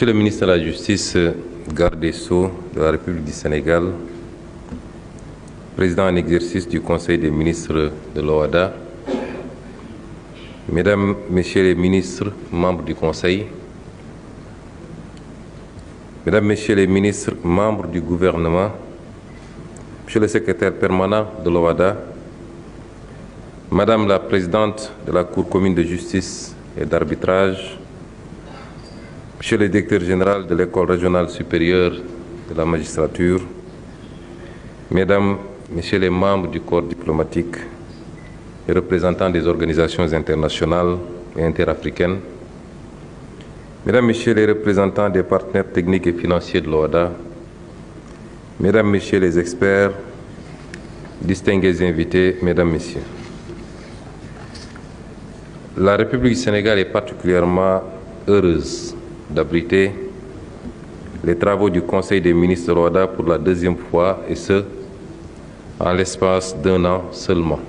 Monsieur le ministre de la Justice, garde des Sceaux de la République du Sénégal, président en exercice du Conseil des ministres de l'OHADA, Mesdames, Messieurs les ministres, membres du Conseil, Mesdames, Messieurs les ministres, membres du gouvernement, Monsieur le secrétaire permanent de l'OHADA, Madame la présidente de la Cour commune de justice et d'arbitrage, Monsieur le directeur général de l'École régionale supérieure de la magistrature, Mesdames, Messieurs les membres du corps diplomatique, les représentants des organisations internationales et interafricaines, Mesdames, Messieurs les représentants des partenaires techniques et financiers de l'OHADA, Mesdames, Messieurs les experts, distingués invités, Mesdames, Messieurs. La République du Sénégal est particulièrement heureuse d'abriter les travaux du Conseil des ministres de l'OHADA pour la deuxième fois, et ce, en l'espace d'un an seulement.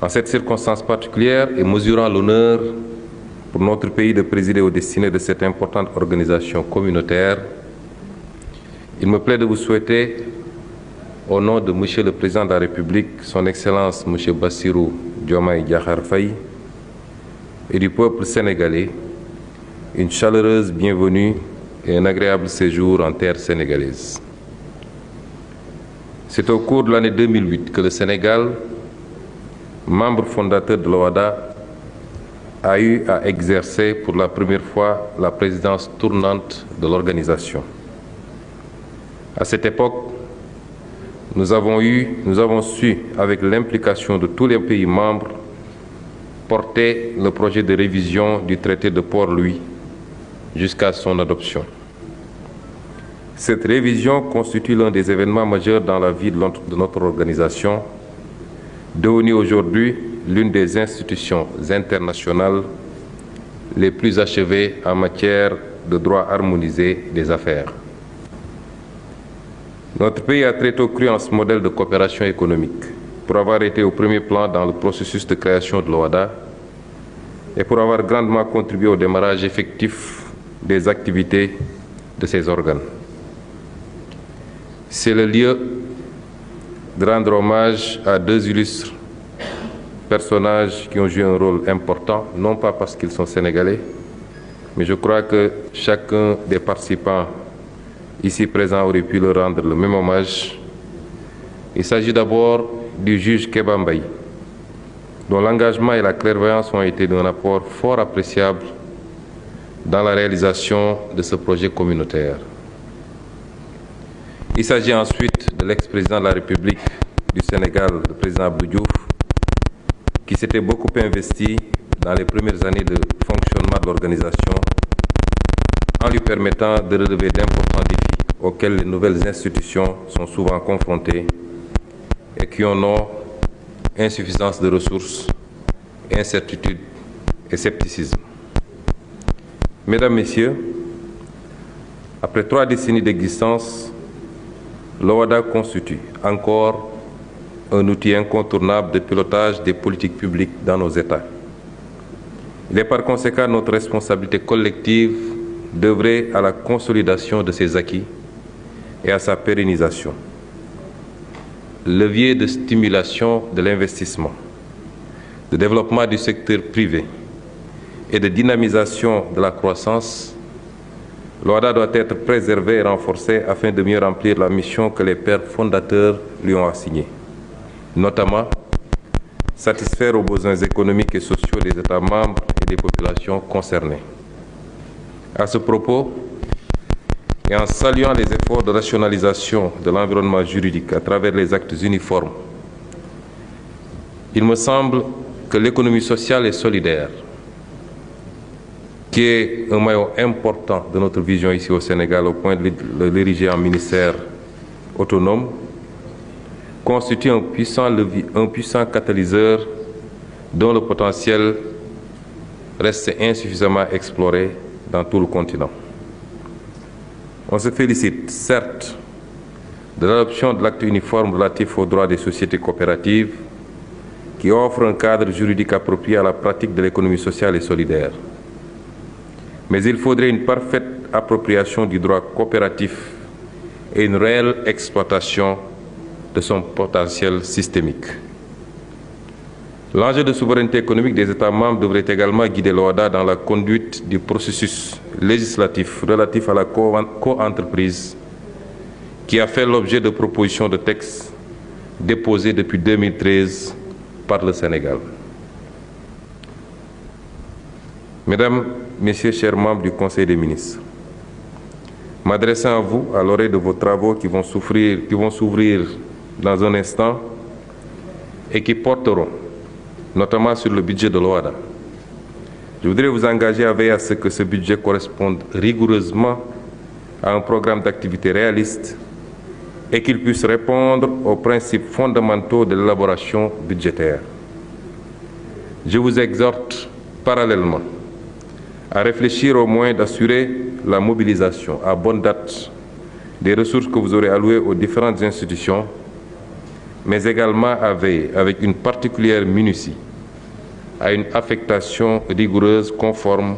En cette circonstance particulière et mesurant l'honneur pour notre pays de présider aux destinées de cette importante organisation communautaire, il me plaît de vous souhaiter, au nom de Monsieur le Président de la République, Son Excellence Monsieur Bassirou Diomaye Diakhar Faye, et du peuple sénégalais, une chaleureuse bienvenue et un agréable séjour en terre sénégalaise. C'est au cours de l'année 2008 que le Sénégal, membre fondateur de l'OHADA, a eu à exercer pour la première fois la présidence tournante de l'organisation. À cette époque, nous avons su, avec l'implication de tous les pays membres, porter le projet de révision du traité de Port-Louis jusqu'à son adoption. Cette révision constitue l'un des événements majeurs dans la vie de notre organisation, devenue aujourd'hui l'une des institutions internationales les plus achevées en matière de droit harmonisé des affaires. Notre pays a très tôt cru en ce modèle de coopération économique, pour avoir été au premier plan dans le processus de création de l'OHADA et pour avoir grandement contribué au démarrage effectif des activités de ces organes. C'est le lieu de rendre hommage à deux illustres personnages qui ont joué un rôle important, non pas parce qu'ils sont sénégalais, mais je crois que chacun des participants ici présents aurait pu leur rendre le même hommage. Il s'agit d'abord du juge Kéba Mbaye, dont l'engagement et la clairvoyance ont été d'un apport fort appréciable dans la réalisation de ce projet communautaire. Il s'agit ensuite de l'ex-président de la République du Sénégal, le président Abdou Diouf, qui s'était beaucoup investi dans les premières années de fonctionnement de l'organisation en lui permettant de relever d'importants défis auxquels les nouvelles institutions sont souvent confrontées et qui en ont insuffisance de ressources, incertitude et scepticisme. Mesdames, Messieurs, après 3 décennies d'existence, l'OHADA constitue encore un outil incontournable de pilotage des politiques publiques dans nos États. Il est par conséquent notre responsabilité collective d'œuvrer à la consolidation de ces acquis et à sa pérennisation. Levier de stimulation de l'investissement, de développement du secteur privé et de dynamisation de la croissance, l'OHADA doit être préservé et renforcé afin de mieux remplir la mission que les pères fondateurs lui ont assignée, notamment satisfaire aux besoins économiques et sociaux des États membres et des populations concernées. À ce propos, et en saluant les efforts de rationalisation de l'environnement juridique à travers les actes uniformes, il me semble que l'économie sociale et solidaire, qui est un maillon important de notre vision ici au Sénégal au point de l'ériger en ministère autonome, constitue un puissant catalyseur dont le potentiel reste insuffisamment exploré dans tout le continent. On se félicite, certes, de l'adoption de l'acte uniforme relatif aux droits des sociétés coopératives qui offre un cadre juridique approprié à la pratique de l'économie sociale et solidaire. Mais il faudrait une parfaite appropriation du droit coopératif et une réelle exploitation de son potentiel systémique. L'enjeu de souveraineté économique des États membres devrait également guider l'OHADA dans la conduite du processus législatif relatif à la co-entreprise qui a fait l'objet de propositions de textes déposées depuis 2013 par le Sénégal. Mesdames, Messieurs, chers membres du Conseil des ministres, m'adressant à vous à l'oreille de vos travaux qui vont s'ouvrir dans un instant et qui porteront notamment sur le budget de l'OHADA. Je voudrais vous engager à veiller à ce que ce budget corresponde rigoureusement à un programme d'activité réaliste et qu'il puisse répondre aux principes fondamentaux de l'élaboration budgétaire. Je vous exhorte parallèlement à réfléchir au moyen d'assurer la mobilisation à bonne date des ressources que vous aurez allouées aux différentes institutions, mais également à veiller avec une particulière minutie à une affectation rigoureuse conforme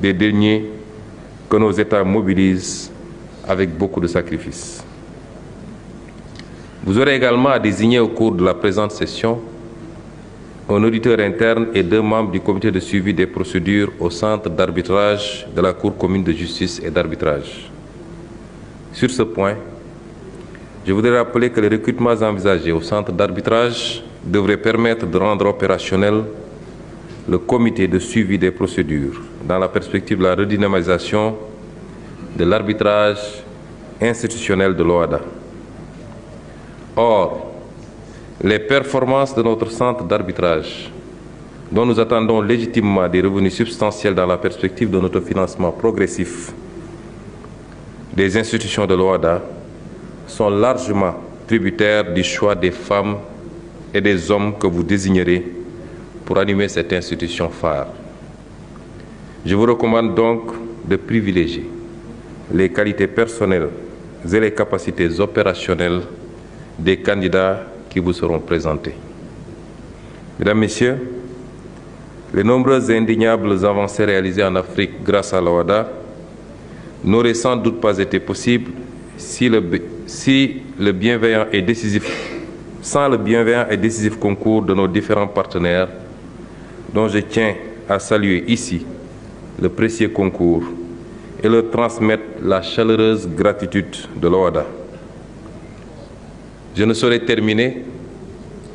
des deniers que nos États mobilisent avec beaucoup de sacrifices. Vous aurez également à désigner au cours de la présente session un auditeur interne et 2 membres du comité de suivi des procédures au centre d'arbitrage de la Cour commune de justice et d'arbitrage. Sur ce point, je voudrais rappeler que les recrutements envisagés au centre d'arbitrage devraient permettre de rendre opérationnel le comité de suivi des procédures dans la perspective de la redynamisation de l'arbitrage institutionnel de l'OHADA. Or, les performances de notre centre d'arbitrage, dont nous attendons légitimement des revenus substantiels dans la perspective de notre financement progressif des institutions de l'OHADA, sont largement tributaires du choix des femmes et des hommes que vous désignerez pour animer cette institution phare. Je vous recommande donc de privilégier les qualités personnelles et les capacités opérationnelles des candidats qui vous seront présentés. Mesdames, Messieurs, les nombreuses et indéniables avancées réalisées en Afrique grâce à l'OHADA n'auraient sans doute pas été possibles sans le bienveillant et décisif concours de nos différents partenaires, dont je tiens à saluer ici le précieux concours et leur transmettre la chaleureuse gratitude de l'OHADA. Je ne saurais terminer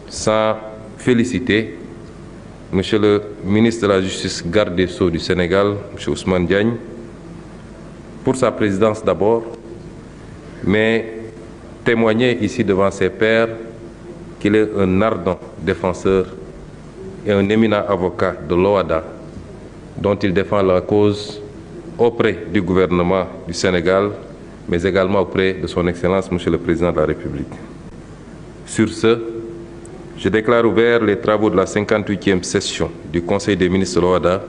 sans féliciter Monsieur le ministre de la Justice, garde des Sceaux du Sénégal, M. Ousmane Diagne, pour sa présidence d'abord, mais témoigner ici devant ses pairs qu'il est un ardent défenseur et un éminent avocat de l'OHADA, dont il défend la cause auprès du gouvernement du Sénégal, mais également auprès de son Excellence, Monsieur le Président de la République. Sur ce, je déclare ouverts les travaux de la 58e session du Conseil des ministres de l'OHADA